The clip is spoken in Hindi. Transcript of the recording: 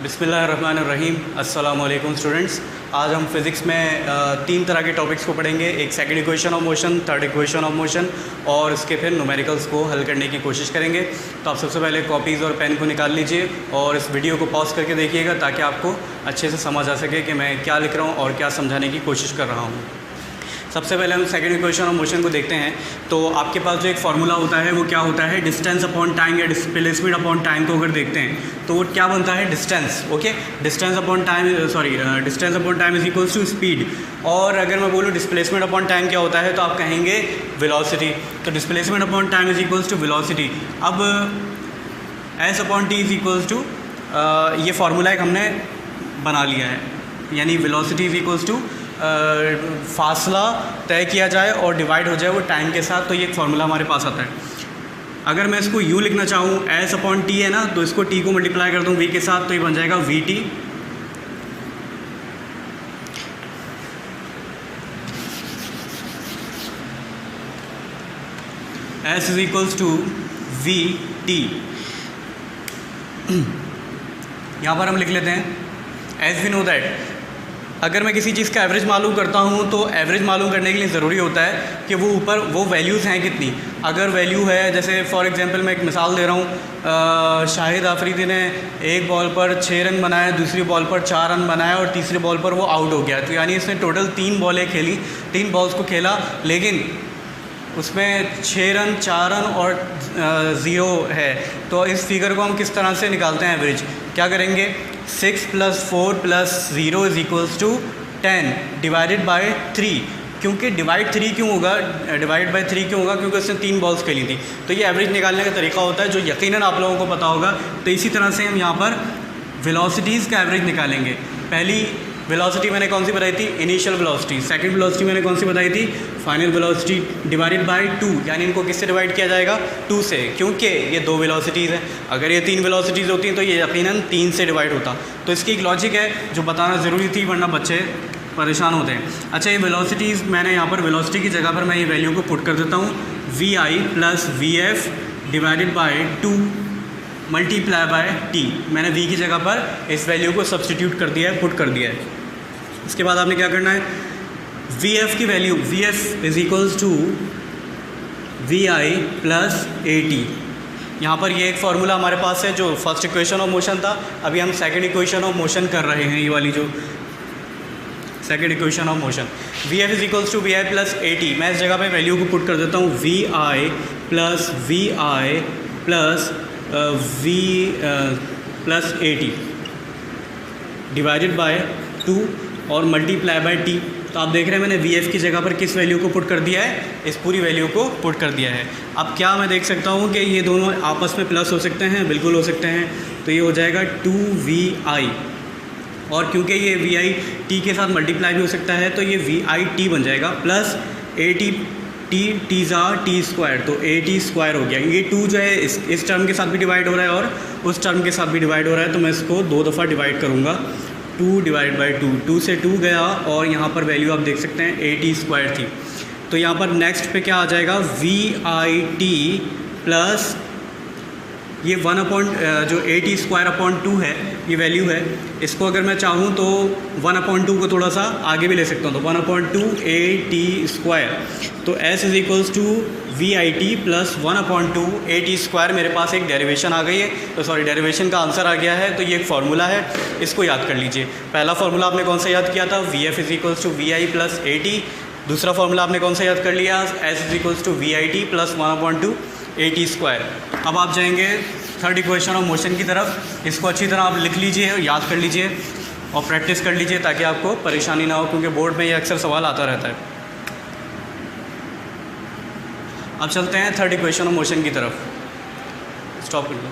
बिस्मिल्लाहिर्रहमानिर्रहीम। अस्सलाम वालेकुम स्टूडेंट्स। आज हम फिज़िक्स में तीन तरह के टॉपिक्स को पढ़ेंगे। एक second equation of motion, third equation of motion और इसके फिर न्यूमेरिकल्स को हल करने की कोशिश करेंगे। तो आप सबसे पहले कॉपीज़ और पेन को निकाल लीजिए और इस वीडियो को पॉज करके देखिएगा ताकि आपको अच्छे से समझ आ सके कि मैं क्या लिख रहा हूँ और क्या समझाने की कोशिश कर रहा हूँ। सबसे पहले हम सेकंड इक्वेशन ऑफ मोशन को देखते हैं। तो आपके पास जो एक फार्मूला होता है वो क्या होता है, डिस्टेंस अपॉन टाइम या डिस्प्लेसमेंट अपॉन टाइम को अगर देखते हैं तो वो क्या बनता है, distance. Okay, distance upon time distance upon time is equals to speed. और अगर मैं बोलूँ डिस्प्लेसमेंट अपॉन टाइम क्या होता है तो आप कहेंगे वेलोसिटी। तो displacement upon time is equals to velocity. अब S upon T is equals to, ये फार्मूला एक हमने बना लिया है, यानी वेलोसिटी इज इक्वल्स टू फासला तय किया जाए और डिवाइड हो जाए वो टाइम के साथ, तो ये एक फार्मूला हमारे पास आता है। अगर मैं इसको u लिखना चाहूँ, s अपॉन टी है ना, तो इसको t को मल्टीप्लाई कर दूँ v के साथ तो ये बन जाएगा vt। s is equals to vt। यहाँ पर हम लिख लेते हैं एज वी नो दैट, अगर मैं किसी चीज़ का एवरेज मालूम करता हूँ तो एवरेज मालूम करने के लिए ज़रूरी होता है कि वो ऊपर वो वैल्यूज़ हैं कितनी। अगर वैल्यू है, जैसे फॉर एग्जांपल मैं एक मिसाल दे रहा हूँ, शाहिद आफरीदी ने एक बॉल पर 6 रन बनाए, दूसरी बॉल पर 4 रन बनाए और तीसरी बॉल पर वो आउट हो गया। तो यानी इसने टोटल 3 बॉलें खेली, 3 बॉल्स को खेला, लेकिन उसमें 6 रन, 4 रन और 0 है। तो इस फिगर को हम किस तरह से निकालते हैं एवरेज, क्या करेंगे, 6 + 4 + 0 is equals to 10 divided by 3। क्योंकि डिवाइड 3 क्यों होगा, डिवाइड बाय 3 क्यों होगा, क्योंकि उसने 3 बॉल्स खेली थी। तो ये एवरेज निकालने का तरीका होता है जो यकीनन आप लोगों को पता होगा। तो इसी तरह से हम यहाँ पर वेलोसिटीज़ का एवरेज निकालेंगे। पहली वेलोसिटी मैंने कौन सी बताई थी, इनिशियल वेलोसिटी। सेकंड वेलोसिटी मैंने कौन सी बताई थी, फाइनल वेलोसिटी डिवाइडेड बाय 2, यानी इनको किससे डिवाइड किया जाएगा, 2 से, क्योंकि ये 2 वेलोसिटीज़ हैं। अगर ये 3 वेलोसिटीज़ होती हैं तो ये यकीनन 3 से डिवाइड होता। तो इसकी एक लॉजिक है जो बताना ज़रूरी थी, वरना बच्चे परेशान होते हैं। अच्छा, ये वेलोसिटीज़ मैंने यहाँ पर वेलोसिटी की जगह पर मैं ये वैल्यू को पुट कर देता हूँ, vi + vf divided by 2 multiply by t। मैंने v की जगह पर इस वैल्यू को सब्सटीट्यूट कर दिया है, पुट कर दिया है। इसके बाद आपने क्या करना है, vf की value, vf is equals to vi + at। यहाँ पर ये एक फार्मूला हमारे पास है जो फर्स्ट इक्वेशन ऑफ मोशन था। अभी हम सेकंड इक्वेशन ऑफ मोशन कर रहे हैं, ये वाली जो second equation of motion. vf is equals to vi + at। मैं इस जगह पे वैल्यू को पुट कर देता हूँ, vi + v + at divided by 2 और मल्टीप्लाई बाय t। तो आप देख रहे हैं मैंने vf की जगह पर किस वैल्यू को पुट कर दिया है, इस पूरी वैल्यू को पुट कर दिया है। अब क्या मैं देख सकता हूँ कि ये दोनों आपस में प्लस हो सकते हैं, बिल्कुल हो सकते हैं। तो ये हो जाएगा 2vi, और क्योंकि ये vi t के साथ मल्टीप्लाई भी हो सकता है तो ये vit बन जाएगा, प्लस at t स्क्वायर, तो at² हो गया। ये 2 जो है इस टर्म के साथ भी डिवाइड हो रहा है और उस टर्म के साथ भी डिवाइड हो रहा है, तो मैं इसको 2 दफ़ा डिवाइड करूँगा, 2 डिवाइड बाई 2, 2 से 2 गया और यहाँ पर वैल्यू आप देख सकते हैं at² थी। तो यहाँ पर नेक्स्ट पे क्या आ जाएगा, vit प्लस ये 1 अपॉन जो at²/2 है, ये वैल्यू है। इसको अगर मैं चाहूँ तो 1/2 को थोड़ा सा आगे भी ले सकता हूँ, तो 1/2 at²। तो s is equals to vit + 1/2 at²। मेरे पास एक डेरिवेशन आ गई है, तो सॉरी डेरिवेशन का आंसर आ गया है। तो ये एक फार्मूला है, इसको याद कर लीजिए। पहला फार्मूला आपने कौन सा याद किया था, vf is equals to vi + at। दूसरा फार्मूला आपने कौन सा याद कर लिया, s is equals to vit + 1/2 at²। अब आप जाएंगे थर्ड इक्वेशन ऑफ मोशन की तरफ। इसको अच्छी तरह आप लिख लीजिए, याद कर लीजिए और प्रैक्टिस कर लीजिए ताकि आपको परेशानी ना हो, क्योंकि बोर्ड में ये अक्सर सवाल आता रहता है। अब चलते हैं थर्ड इक्वेशन ऑफ मोशन की तरफ। स्टॉप कर दो।